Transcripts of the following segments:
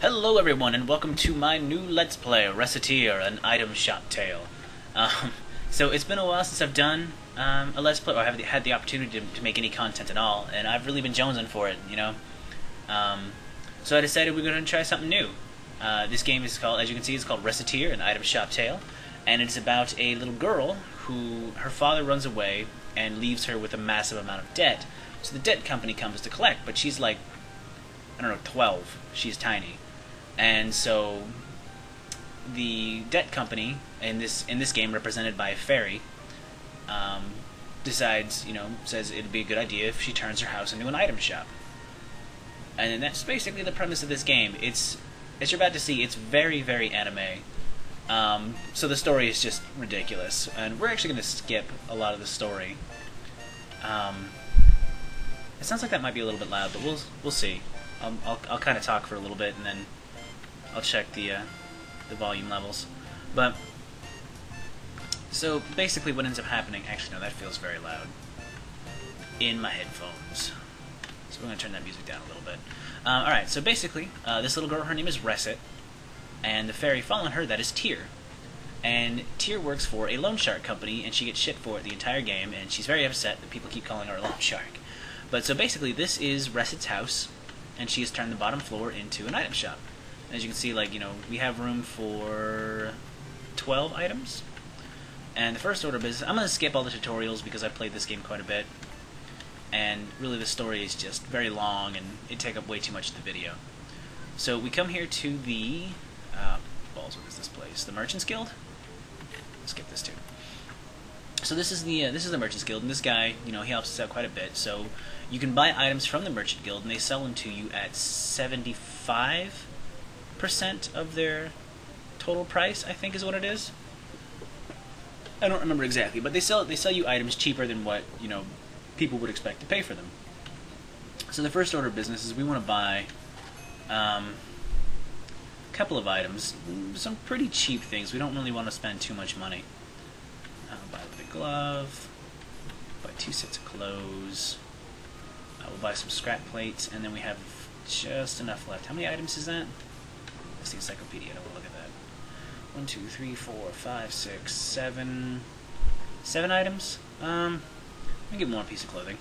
Hello everyone and welcome to my new Let's Play, Recettear, an item shop tale. So it's been a while since I've done a Let's Play, or have had the opportunity to make any content at all, and I've really been jonesing for it, you know? So I decided we're going to try something new. This game is called, as you can see, it's called Recettear, an item shop tale, and it's about a little girl who, her father runs away and leaves her with a massive amount of debt. So the debt company comes to collect, but she's like, I don't know, 12. She's tiny. And so the debt company in this game, represented by a fairy, decides, says it'd be a good idea if she turns her house into an item shop. And that's basically the premise of this game. As you're about to see, it's very, very anime. So the story is just ridiculous, and we're actually going to skip a lot of the story. It sounds like that might be a little bit loud, but we'll see. I'll kind of talk for a little bit, and then I'll check the volume levels. But so basically, what ends up happening? Actually, no, that feels very loud in my headphones. So we're gonna turn that music down a little bit. All right. So basically, this little girl, her name is Recettear, and the fairy following her, that is Tear. And Tear works for a loan shark company, and she gets shit for it the entire game, and she's very upset that people keep calling her a loan shark. But so basically, this is Recettear's house, and she has turned the bottom floor into an item shop. As you can see, we have room for 12 items. And the first order of business, I'm going to skip all the tutorials because I played this game quite a bit. And really the story is just very long and it'd take up way too much of the video. So we come here to the, what is this place? The Merchants Guild? Let's skip this too. So this is the Merchants Guild, and this guy, he helps us out quite a bit. So you can buy items from the Merchant Guild, and they sell them to you at 75% of their total price, I think is what it is. I don't remember exactly, but they sell you items cheaper than what people would expect to pay for them. So the first order of business is we want to buy a couple of items, some pretty cheap things. We don't really want to spend too much money. Buy the glove, buy 2 sets of clothes. We'll buy some scrap plates, and then we have just enough left. How many items is that? That's the encyclopedia. I don't want to look at that. 1, 2, 3, 4, 5, 6, 7. 7 items. Let me give him one piece of clothing.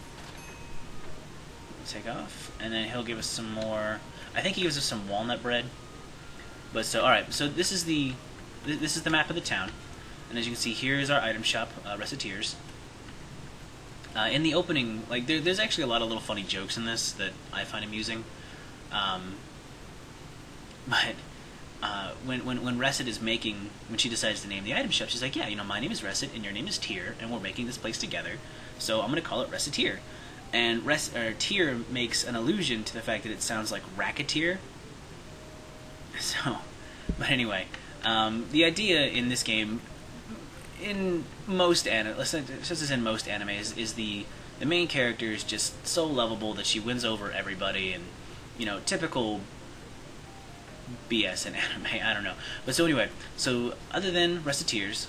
We'll take off, and then he'll give us some more. I think he gives us some walnut bread. But so, all right. So this is the map of the town. And as you can see, here is our item shop, Recettear's. In the opening, there's actually a lot of little funny jokes in this that I find amusing. But when Recet is when she decides to name the item shop, she's like, yeah, my name is Recet and your name is Tear, and we're making this place together, so I'm going to call it Recettear. And Tear makes an allusion to the fact that it sounds like racketeer. So, but anyway, the idea in this game, in most animes, is the main character is just so lovable that she wins over everybody, and typical BS in anime. I don't know, but so anyway, other than Recettear's,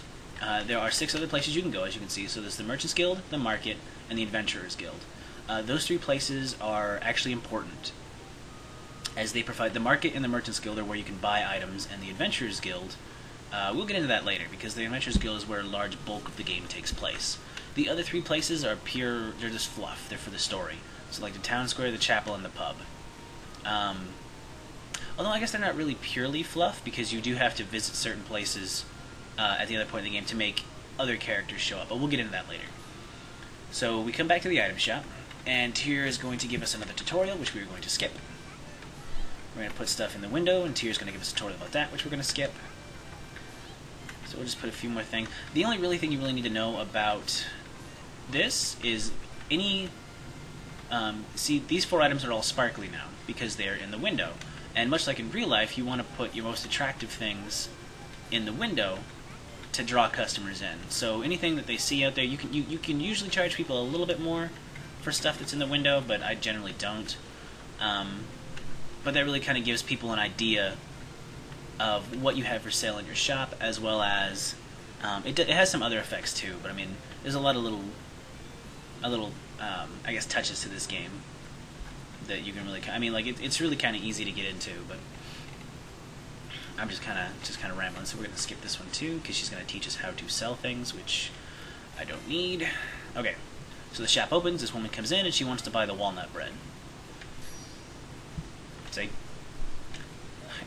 there are 6 other places you can go, as you can see. So there's the Merchants Guild, the Market, and the Adventurers Guild. Those 3 places are actually important, as they provide the Market and the Merchants Guild are where you can buy items, and the Adventurers Guild, we'll get into that later, because the Adventurers Guild is where a large bulk of the game takes place. The other 3 places are they're just fluff. They're for the story. So like the town square, the chapel, and the pub. Although I guess they're not really purely fluff, because you do have to visit certain places at the other point in the game to make other characters show up, but we'll get into that later. So we come back to the item shop, and Tear is going to give us another tutorial, which we are going to skip. We're going to put stuff in the window, and Tear's going to give us a tutorial about that, which we're going to skip. So we'll just put a few more things. The only thing you really need to know about this is see, these 4 items are all sparkly now, because they're in the window. And much like in real life, you want to put your most attractive things in the window to draw customers in. So anything that they see out there, you can usually charge people a little bit more for stuff that's in the window, but I generally don't. But that really kind of gives people an idea of what you have for sale in your shop, as well as it has some other effects too. But I mean, there's a lot of little I guess touches to this game that you can really, I mean, like, it's really kind of easy to get into, but I'm just kind of rambling, so we're gonna skip this one too because she's gonna teach us how to sell things, which I don't need. Okay, so the shop opens. This woman comes in and she wants to buy the walnut bread. See,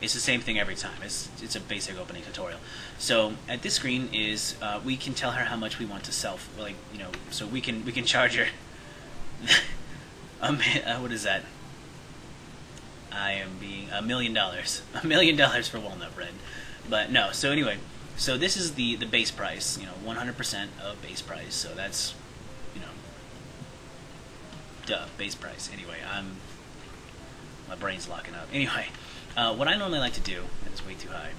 it's the same thing every time. It's a basic opening tutorial. So at this screen is we can tell her how much we want to sell. Like, you know, so we can charge her. What is that? I am being $1 million. $1 million for walnut bread. But no, so anyway, so this is the base price, you know, 100% of base price. So that's, you know, base price. Anyway, my brain's locking up. Anyway, what I normally like to do, and it's way too high,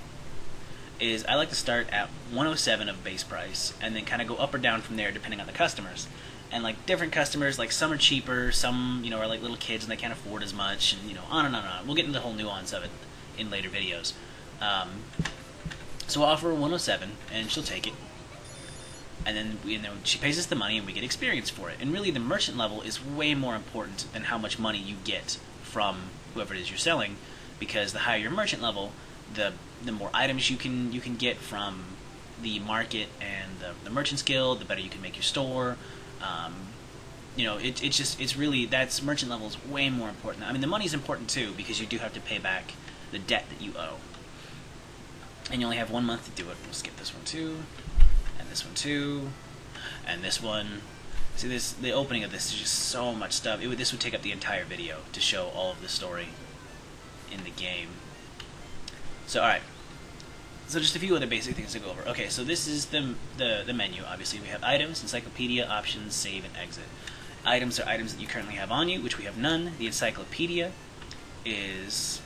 is I like to start at 107 of base price and then kind of go up or down from there depending on the customers. And like different customers, like some are cheaper, some, you know, are like little kids and they can't afford as much, and, you know, on and on and on. We'll get into the whole nuance of it in later videos. So I'll offer her 107 and she'll take it. And then she pays us the money and we get experience for it. And really the merchant level is way more important than how much money you get from whoever it is you're selling, because the higher your merchant level, the more items you can get from the market and the merchant's guild, the better you can make your store. You know, it's really, that's merchant level is way more important. I mean, the money's important too, because you do have to pay back the debt that you owe. And you only have 1 month to do it. We'll skip this one too, and this one too, and this one. See, the opening of this is just so much stuff. This would take up the entire video to show all of the story in the game. So, alright. So just a few other basic things to go over. Okay, so this is the menu. Obviously, we have items, encyclopedia, options, save, and exit. Items are items that you currently have on you, which we have none. The encyclopedia is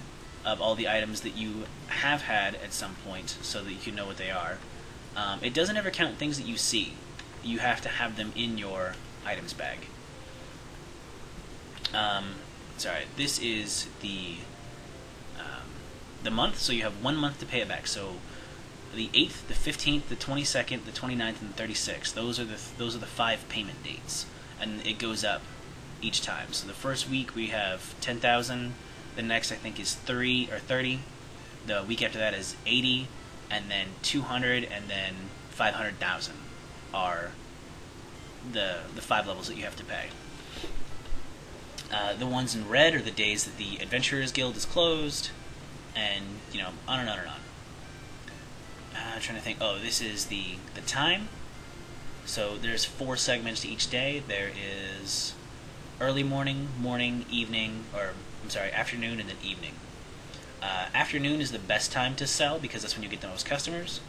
of all the items that you have had at some point, so that you can know what they are. It doesn't ever count things that you see. You have to have them in your items bag. Sorry, this is the month, so you have 1 month to pay it back. So the 8th, the 15th, the 22nd, the 29th, and the 36th. Those are the 5 payment dates, and it goes up each time. So the first week we have 10,000. The next I think is 3 or 30. The week after that is 80, and then 200, and then 500,000 are the 5 levels that you have to pay. The ones in red are the days that the Adventurers Guild is closed, and, you know, on and on and on. I'm trying to think. Oh, this is the time. So there's 4 segments to each day. There is early morning, evening, or I'm sorry, afternoon, and then evening. Afternoon is the best time to sell because that's when you get the most customers.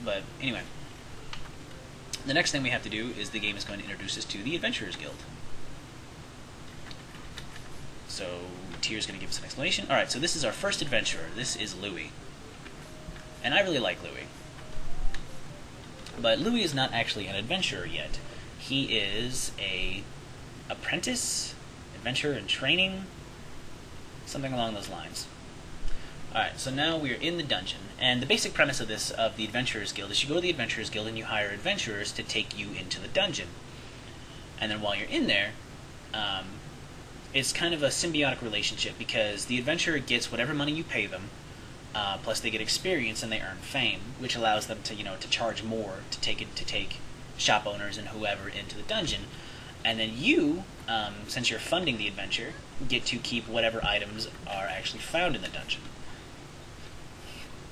But anyway, the next thing we have to do is the game is going to introduce us to the Adventurers Guild. So Tier's going to give us an explanation. Alright, so this is our first adventurer. This is Louis. And I really like Louis. But Louis is not actually an adventurer yet. He is a apprentice, adventurer in training, something along those lines. Alright, so now we're in the dungeon, and the basic premise of the Adventurers Guild is you go to the Adventurers Guild and you hire adventurers to take you into the dungeon. And then while you're in there, it's kind of a symbiotic relationship, because the adventurer gets whatever money you pay them, plus they get experience and they earn fame, which allows them to, you know, to charge more to take shop owners and whoever into the dungeon. And then you, since you're funding the adventure, get to keep whatever items are actually found in the dungeon.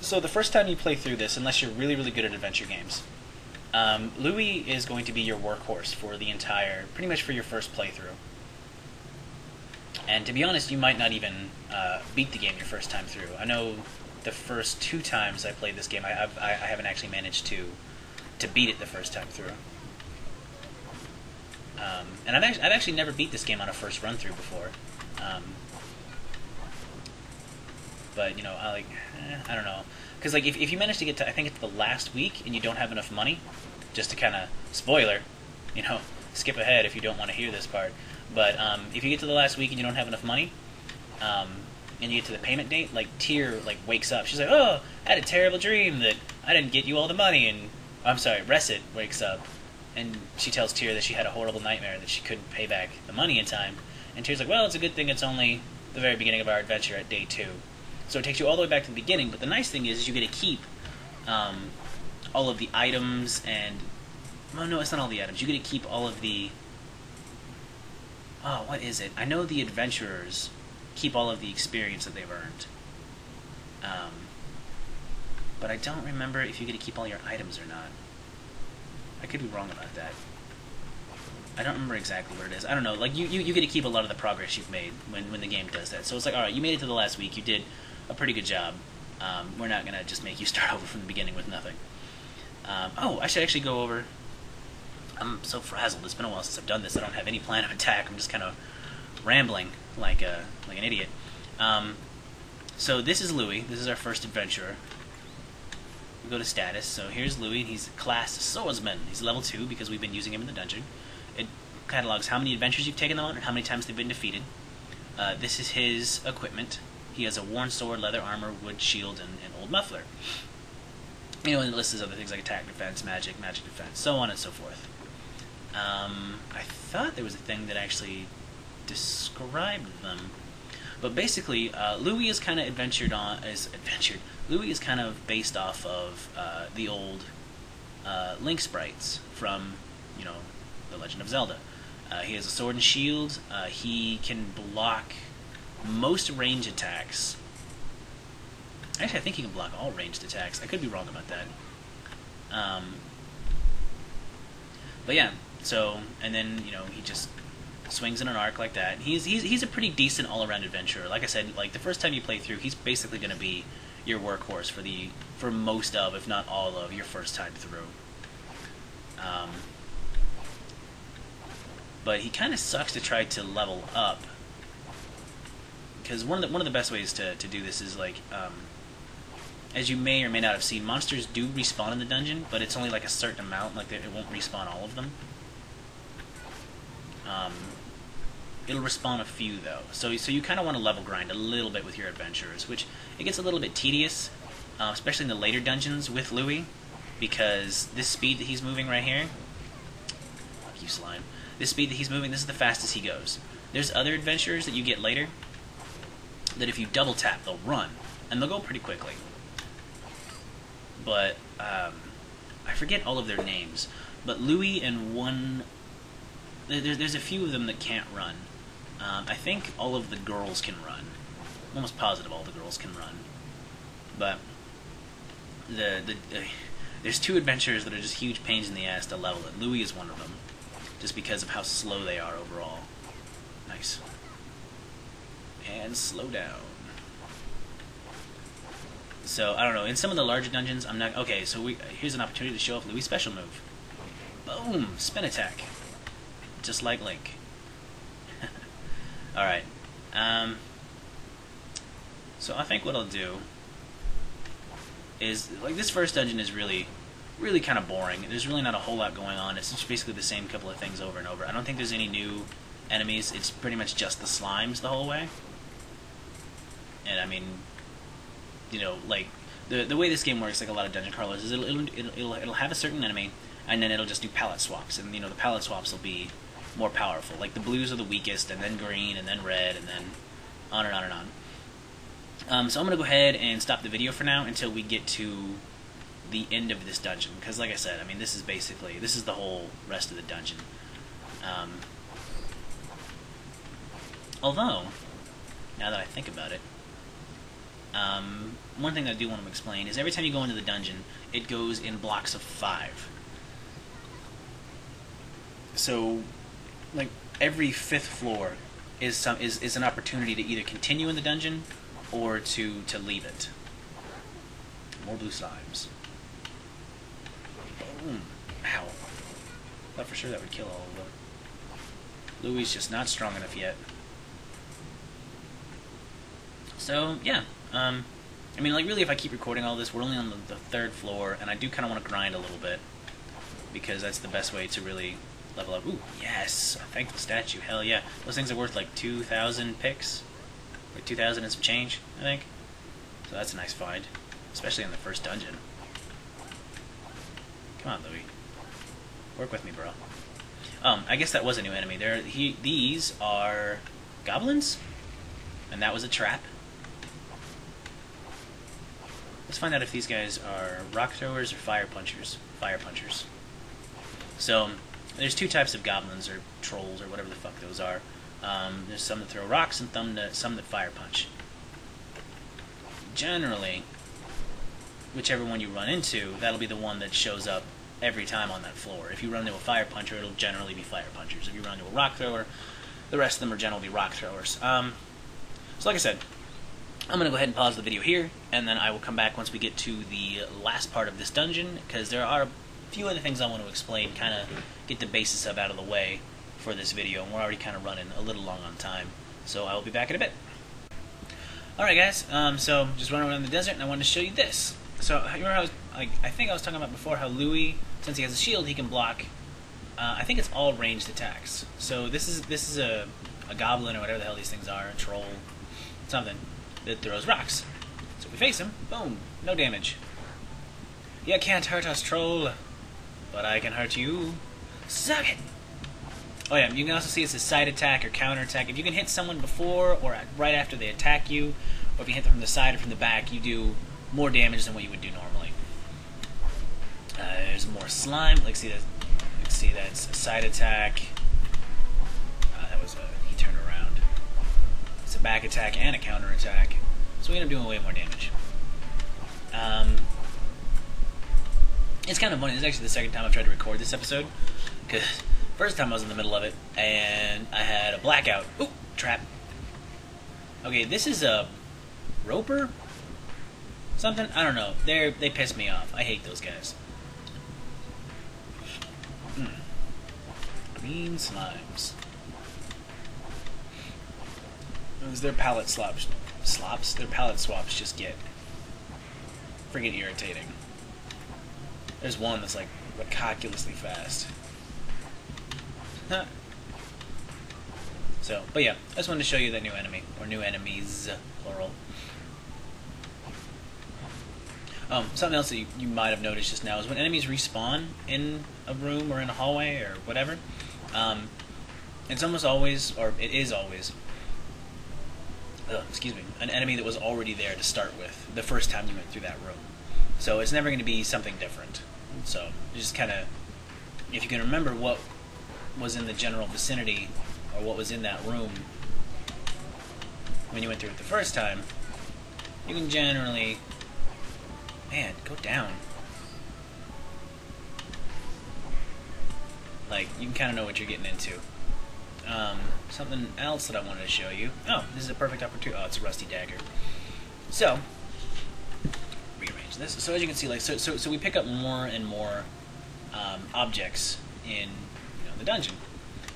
So the first time you play through this, unless you're really, really good at adventure games, Louis is going to be your workhorse for the entire, pretty much for your first playthrough. And to be honest, you might not even beat the game your first time through. I know the first 2 times I played this game, I haven't actually managed to beat it the first time through. And I've actually never beat this game on a first run through before. But, you know, I don't know. Because, like, if you manage to get to, I think it's the last week, and you don't have enough money, just to kind of, spoiler, you know, skip ahead if you don't want to hear this part. But if you get to the last week and you don't have enough money, and you get to the payment date, like, Tyr, like, wakes up. She's like, oh, I had a terrible dream that I didn't get you all the money, and, I'm sorry, Recettear wakes up, and she tells Tyr that she had a horrible nightmare, that she couldn't pay back the money in time. And Tyr's like, well, it's a good thing it's only the very beginning of our adventure at day 2. So it takes you all the way back to the beginning, but the nice thing is you get to keep all of the items and... Oh, no, it's not all the items. You get to keep all of the... Oh, what is it? I know the adventurers keep all of the experience that they've earned. But I don't remember if you get to keep all your items or not. I could be wrong about that. I don't remember exactly what it is. I don't know. Like, you get to keep a lot of the progress you've made when the game does that. So it's like, alright, you made it to the last week. You did a pretty good job. We're not going to just make you start over from the beginning with nothing. Oh, I should actually go over... I'm so frazzled. It's been a while since I've done this. I don't have any plan of attack. I'm just kind of rambling like an idiot. So this is Louis. This is our first adventurer. We go to status. So here's Louis. He's class swordsman. He's level 2 because we've been using him in the dungeon. It catalogs how many adventures you've taken them on and how many times they've been defeated. This is his equipment. He has a worn sword, leather armor, wood shield, and an old muffler. You know, and it lists other things like attack, defense, magic defense, so on and so forth. I thought there was a thing that actually described them. But basically, Louis is kind of Louis is kind of based off of the old Link sprites from, you know, The Legend of Zelda. He has a sword and shield. He can block most range attacks. Actually, I think he can block all ranged attacks. I could be wrong about that. But yeah, so, and then, you know, he just swings in an arc like that. He's a pretty decent all-around adventurer. Like I said, like the first time you play through, he's basically going to be your workhorse for most of, if not all of, your first time through. But he kind of sucks to try to level up, because one of the best ways to do this is like, as you may or may not have seen, monsters do respawn in the dungeon, but it's only like a certain amount. Like it won't respawn all of them. It'll respawn a few though, so you kind of want to level grind a little bit with your adventurers, which it gets a little bit tedious, especially in the later dungeons with Louis, because this speed that he's moving right here, fuck you slime, this speed that he's moving, this is the fastest he goes. There's other adventurers that you get later that if you double tap, they'll run, and they'll go pretty quickly. But I forget all of their names, but Louis and one... There's a few of them that can't run. I think all of the girls can run. I'm almost positive all the girls can run. But there's two adventurers that are just huge pains in the ass to level, and Louis is one of them, just because of how slow they are overall. Nice. And slow down. So, I don't know, in some of the larger dungeons, I'm not... Okay, so here's an opportunity to show off Louis' special move. Boom! Spin attack. Just like Link. Alright. So I think what I'll do is, like, this first dungeon is really kind of boring. There's really not a whole lot going on. It's just basically the same couple of things over and over. I don't think there's any new enemies. It's pretty much just the slimes the whole way. And I mean, you know, like, the way this game works, like a lot of dungeon crawlers, is it'll have a certain enemy, and then it'll just do palette swaps, and, you know, the palette swaps will be more powerful. Like, the blues are the weakest, and then green, and then red, and then on and on and on. So I'm going to go ahead and stop the video for now until we get to the end of this dungeon, because like I said, I mean, this is the whole rest of the dungeon. Although, now that I think about it, one thing that I do want to explain is every time you go into the dungeon, it goes in blocks of 5. So, like, every 5th floor is an opportunity to either continue in the dungeon or to leave it. More blue slimes. Boom. Ow. Thought for sure that would kill all of them. Louis is just not strong enough yet. So, yeah. I mean, like, really, if I keep recording all this, we're only on the 3rd floor, and I do kind of want to grind a little bit, because that's the best way to really level up. Ooh, yes! A thankful statue, hell yeah. Those things are worth like 2,000 picks, or 2,000 and some change, I think. So that's a nice find, especially in the first dungeon. Come on, Louis. Work with me, bro. I guess that was a new enemy. These are goblins? And that was a trap. let's find out if these guys are rock throwers or fire punchers. Fire punchers. So there's two types of goblins or trolls or whatever the fuck those are. There's some that throw rocks and some that fire punch. Generally, whichever one you run into, that'll be the one that shows up every time on that floor. If you run into a fire puncher, it'll generally be fire punchers. If you run into a rock thrower, the rest of them are generally rock throwers. So like I said, I'm going to go ahead and pause the video here, and then I will come back once we get to the last part of this dungeon, because there are a few other things I want to explain, kind of get the basis of out of the way for this video, and we're already kind of running a little long on time. So I will be back in a bit. Alright guys, so just running around in the desert, and I wanted to show you this. So you remember how I think I was talking about before how Louis, since he has a shield, he can block, I think it's all ranged attacks. So this is a goblin or whatever the hell these things are, a troll, something, that throws rocks. So if we face him, boom, no damage. You can't hurt us, troll, but I can hurt you. Suck it! Oh yeah, you can also see it's a side attack or counter attack. If you can hit someone before or right after they attack you, or if you hit them from the side or from the back, you do more damage than what you would do normally. There's more slime. See that's a side attack. He turned around. It's a back attack and a counter attack. So we end up doing way more damage. It's kind of funny. This is actually the second time I've tried to record this episode, because first time I was in the middle of it and I had a blackout. Ooh, trap. Okay, this is a roper? Something? I don't know. They piss me off. I hate those guys. Green slimes. Those their palette slops. Their palette swaps just get friggin' irritating. There's one that's like ridiculously fast. So, but yeah, I just wanted to show you that new enemy, or new enemies, plural. Something else that you might have noticed just now is when enemies respawn in a room or in a hallway or whatever, it's almost always, or it is always, an enemy that was already there to start with the first time you went through that room. So it's never going to be something different. So just kind of, if you can remember what was in the general vicinity, or what was in that room when you went through it the first time, you can generally... Man, go down. Like, you can kind of know what you're getting into. Something else that I wanted to show you. Oh, this is a perfect opportunity. Oh, it's a rusty dagger. So, rearrange this. So as you can see, like, so we pick up more and more objects in the dungeon.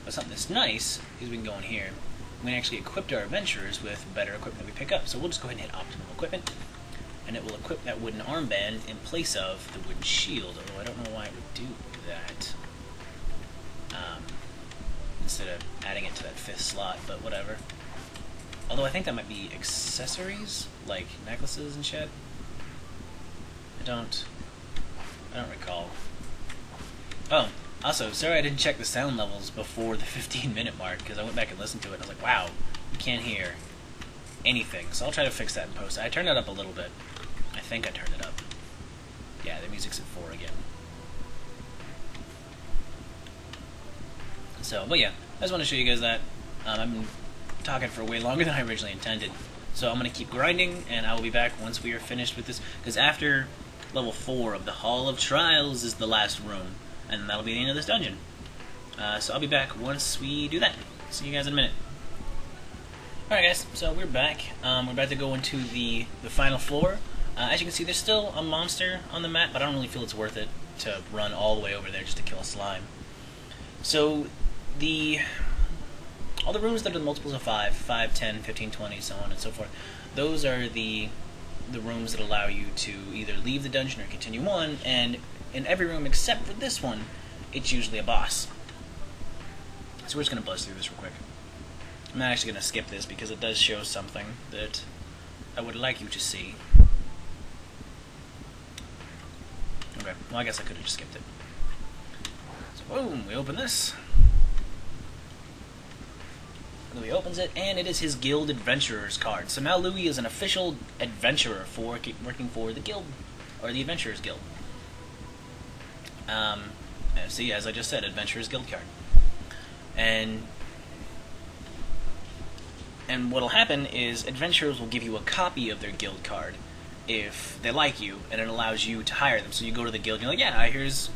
But something that's nice is we can go in here. We can actually equip our adventurers with better equipment that we pick up. So we'll just go ahead and hit optimal equipment, and it will equip that wooden armband in place of the wooden shield, although I don't know why it would do that, instead of adding it to that 5th slot, but whatever. Although I think that might be accessories, like necklaces and shit. I don't recall. Oh, also, sorry I didn't check the sound levels before the 15-minute mark, because I went back and listened to it, and I was like, wow, you can't hear anything. So I'll try to fix that in post. I turned it up a little bit. I think I turned it up. Yeah, the music's at 4 again. So, but yeah, I just want to show you guys that. I've been talking for way longer than I originally intended. So I'm going to keep grinding, and I will be back once we are finished with this. Because after level 4 of the Hall of Trials is the last room, and that'll be the end of this dungeon. So I'll be back once we do that. See you guys in a minute. Alright guys, so we're back. We're about to go into the final floor. As you can see, there's still a monster on the map, but I don't really feel it's worth it to run all the way over there just to kill a slime. So, all the rooms that are the multiples of 5, 10, 15, 20, so on and so forth, those are the rooms that allow you to either leave the dungeon or continue on, and in every room except for this one, it's usually a boss. So we're just going to buzz through this real quick. I'm not actually going to skip this because it does show something that I would like you to see. Okay, well I guess I could have just skipped it. So boom, we open this. Louis opens it, and it is his Guild Adventurers card. So now Louis is an official adventurer for working for the Guild, or the Adventurers Guild. See, as I just said, Adventurers Guild card. And what'll happen is adventurers will give you a copy of their guild card if they like you, and it allows you to hire them. So you go to the guild and you're like, yeah, here's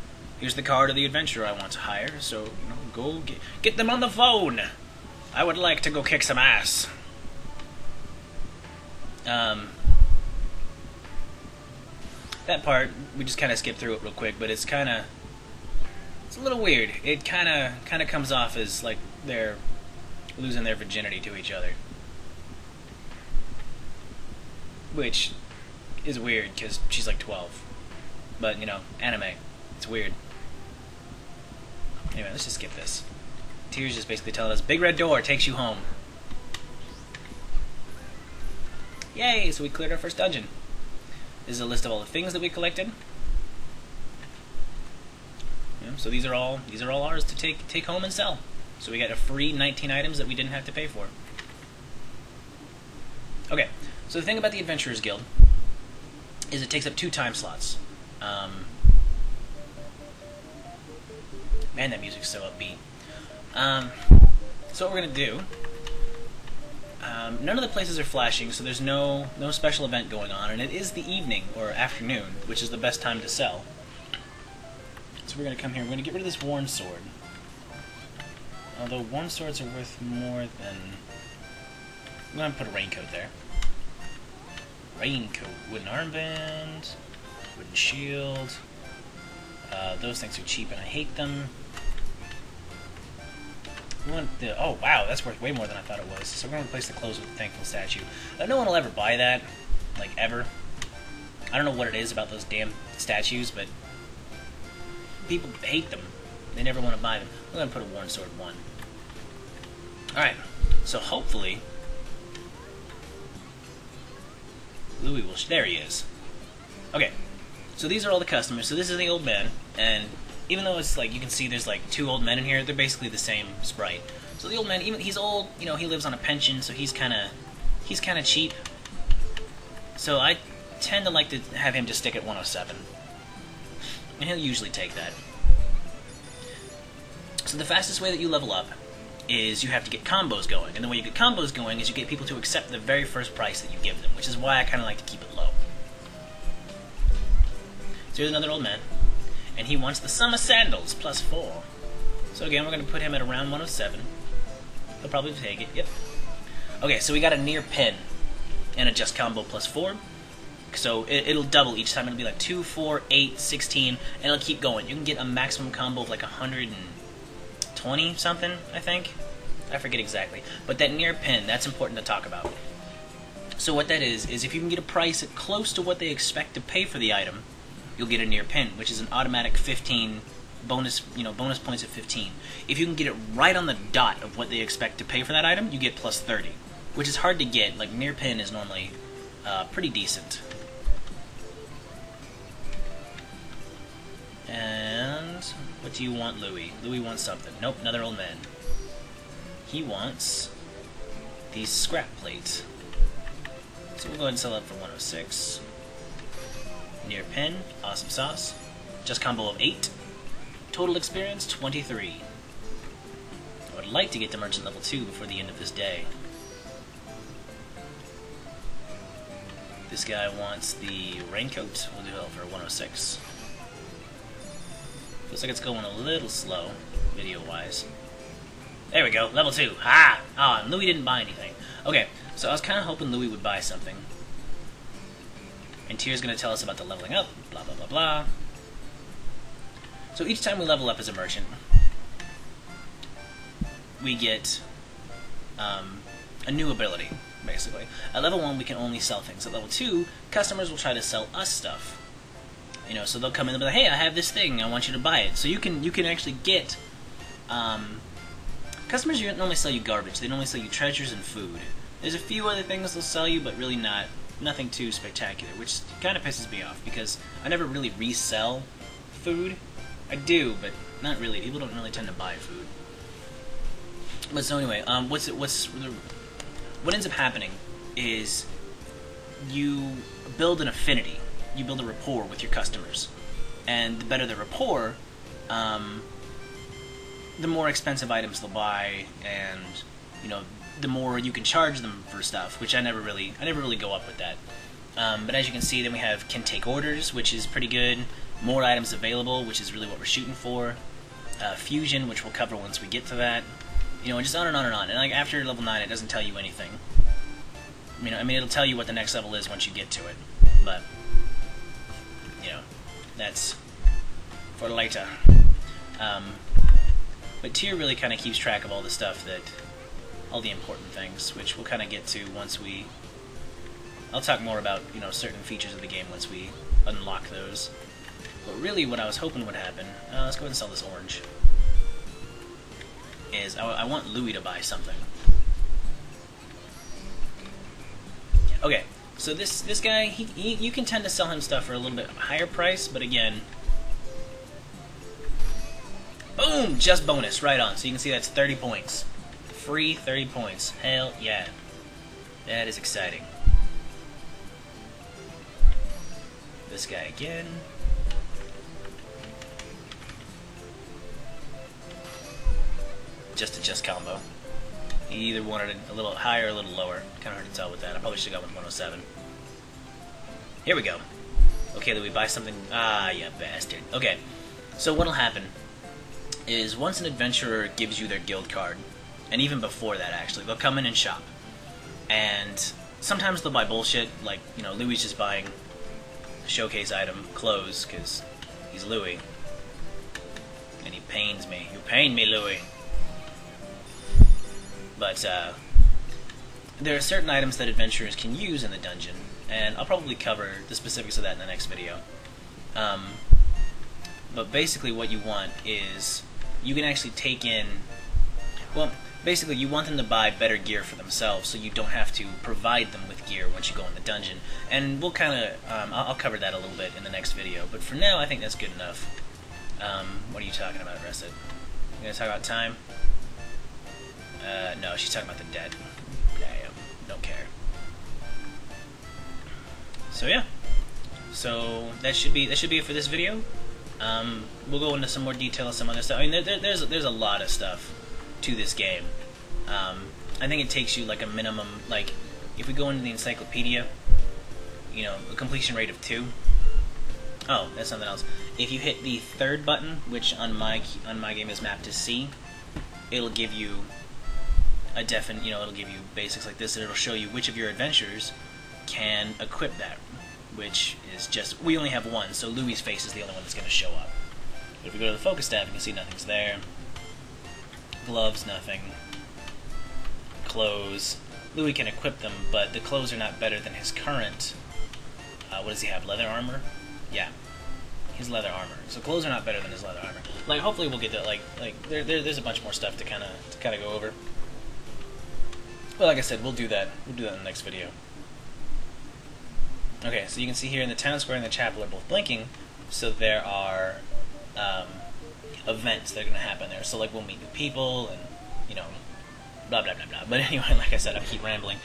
the card of the adventurer I want to hire, so go get them on the phone. I would like to go kick some ass. That part, we just kind of skip through it real quick, but it's a little weird. It kind of comes off as like they're losing their virginity to each other, which is weird because she's like 12. But anime, it's weird. Anyway, let's just skip this. Tears just basically telling us, big red door takes you home. Yay! So we cleared our first dungeon. This is a list of all the things that we collected. So these are all ours to take home and sell. So we got a free 19 items that we didn't have to pay for. Okay, so the thing about the Adventurers Guild is it takes up 2 time slots. Man, that music's so upbeat. So what we're gonna do? None of the places are flashing, so there's no special event going on, and it is the evening or afternoon, which is the best time to sell. So we're gonna come here. We're gonna get rid of this worn sword. Although worn swords are worth more than... I'm gonna put a raincoat there. Raincoat, wooden armband, wooden shield. Those things are cheap and I hate them. We want the... Oh wow, that's worth way more than I thought it was. So we're gonna replace the clothes with the thankful statue. No one will ever buy that, like ever. I don't know what it is about those damn statues, but people hate them. They never want to buy them. We're gonna put a worn sword 1. Alright, so hopefully Louis will... There he is. Okay, so these are all the customers. So this is the old man, and even though it's like, you can see there's like 2 old men in here, they're basically the same sprite. So the old man, even he's old, he lives on a pension, so he's kind of cheap. So I tend to like to have him just stick at 107. And he'll usually take that. So the fastest way that you level up is you have to get combos going. And the way you get combos going is you get people to accept the very first price that you give them, which is why I kind of like to keep it low. So here's another old man. And he wants the summer sandals, plus 4. So again, we're going to put him at around 107. He'll probably take it, yep. Okay, so we got a near pin and a just combo plus 4. So it'll double each time. It'll be like 2, 4, 8, 16, and it'll keep going. You can get a maximum combo of like 120 something, I think. I forget exactly. But that near pin, that's important to talk about. So what that is if you can get a price close to what they expect to pay for the item, you'll get a near pin, which is an automatic 15 bonus, bonus points at 15. If you can get it right on the dot of what they expect to pay for that item, you get plus 30, which is hard to get. Like, near pin is normally pretty decent. And what do you want, Louis? Louis wants something. Nope, another old man. He wants these scrap plates. So we'll go ahead and sell that for 106. Near pin, awesome sauce. Just combo of 8. Total experience, 23. I would like to get to merchant level 2 before the end of this day. This guy wants the raincoat. We'll do it for 106. Looks like it's going a little slow, video-wise. There we go, level 2. Ha! Ah, and Louis didn't buy anything. Okay, so I was kind of hoping Louis would buy something. And Tier's going to tell us about the leveling up, blah, blah, blah, blah. So each time we level up as a merchant, we get a new ability, basically. At level 1, we can only sell things. At level 2, customers will try to sell us stuff. So they'll come in and be like, hey, I have this thing, I want you to buy it. So you can actually get... customers normally sell you garbage. They normally sell you treasures and food. There's a few other things they'll sell you, but really nothing too spectacular, which kind of pisses me off, because I never really resell food. I do, but not really. People don't really tend to buy food. But so anyway, what ends up happening is you build an affinity, you build a rapport with your customers, and the better the rapport, the more expensive items they'll buy, and the more you can charge them for stuff. Which I never really go up with that. But as you can see, then we can take orders, which is pretty good. More items available, which is really what we're shooting for. Fusion, which we'll cover once we get to that. And just on and on and on. And like after level 9, it doesn't tell you anything. I mean, it'll tell you what the next level is once you get to it. But that's for later. But tier really kind of keeps track of all the stuff all the important things, which we'll kind of get to once I'll talk more about certain features of the game once we unlock those. But really, what I was hoping would happen, let's go ahead and sell this orange, is I want Louis to buy something. Okay, so this guy, you can tend to sell him stuff for a little bit higher price, but again, boom, just bonus, right on. So you can see that's 30 points. Free 30 points. Hell yeah. That is exciting. This guy again. Just combo. He either wanted it a little higher or a little lower. Kind of hard to tell with that. I probably should have gone with 107. Here we go. Okay, Louis, buy something. Ah, you bastard. Okay, so what'll happen is once an adventurer gives you their guild card, and even before that actually, they'll come in and shop. And sometimes they'll buy bullshit, like, Louis just buying a showcase item, clothes, because he's Louis. And he pains me. You pain me, Louis. But there are certain items that adventurers can use in the dungeon, and I'll probably cover the specifics of that in the next video. But basically what you want is, you can actually take in, well, basically you want them to buy better gear for themselves, so you don't have to provide them with gear once you go in the dungeon. And we'll kind of, I'll cover that a little bit in the next video, but for now I think that's good enough. What are you talking about, Recettear? You gonna talk about time? No, she's talking about the debt. Damn, don't care. So yeah, so that should be it for this video. We'll go into some more detail on some other stuff. I mean, there's a lot of stuff to this game. I think it takes you like a minimum, like if we go into the encyclopedia, a completion rate of 2. Oh, that's something else. If you hit the third button, which on my game is mapped to C, it'll give you a definite, it'll give you basics like this, and it'll show you which of your adventurers can equip that, which is just, we only have one, so Louis' face is the only one that's going to show up. But if we go to the focus tab, you can see nothing's there. Gloves, nothing. Clothes. Louis can equip them, but the clothes are not better than his current, what does he have, leather armor? Yeah, his leather armor. So clothes are not better than his leather armor. Like, hopefully we'll get to, there's a bunch more stuff to kind of go over. But like I said, we'll do that in the next video. Okay, so you can see here in the town square and the chapel are both blinking, so there are events that are going to happen there. So like we'll meet new people and blah blah blah blah. But anyway, like I said, I keep rambling.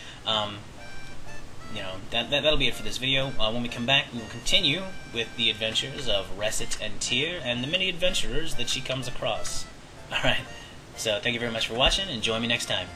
That'll be it for this video. When we come back, we will continue with the adventures of Recettear and the many adventurers that she comes across. Alright, so thank you very much for watching, and join me next time.